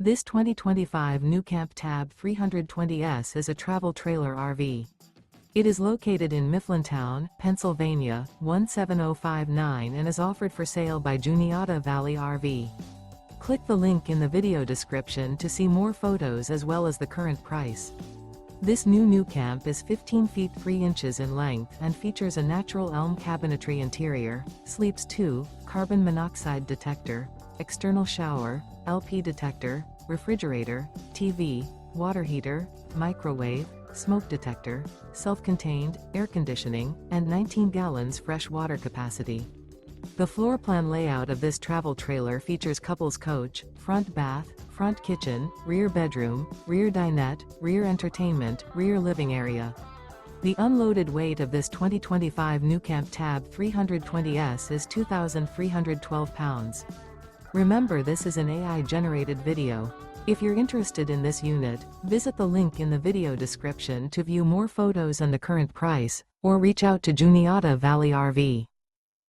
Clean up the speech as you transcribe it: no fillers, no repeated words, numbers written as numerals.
This 2025 NuCamp Tab 320S is a travel trailer RV. It is located in Mifflintown, Pennsylvania, 17059 and is offered for sale by Juniata Valley RV. Click the link in the video description to see more photos as well as the current price. This new NuCamp is 15 feet 3 inches in length and features a natural elm cabinetry interior, sleeps 2, carbon monoxide detector, external shower, LP detector, refrigerator, TV, water heater, microwave, smoke detector, self-contained, air conditioning, and 19 gallons fresh water capacity. The floor plan layout of this travel trailer features couples coach, front bath, front kitchen, rear bedroom, rear dinette, rear entertainment, rear living area. The unloaded weight of this 2025 NuCamp Tab 320S is 2,312 pounds. Remember, this is an AI-generated video. If you're interested in this unit, visit the link in the video description to view more photos and the current price, or reach out to Juniata Valley RV.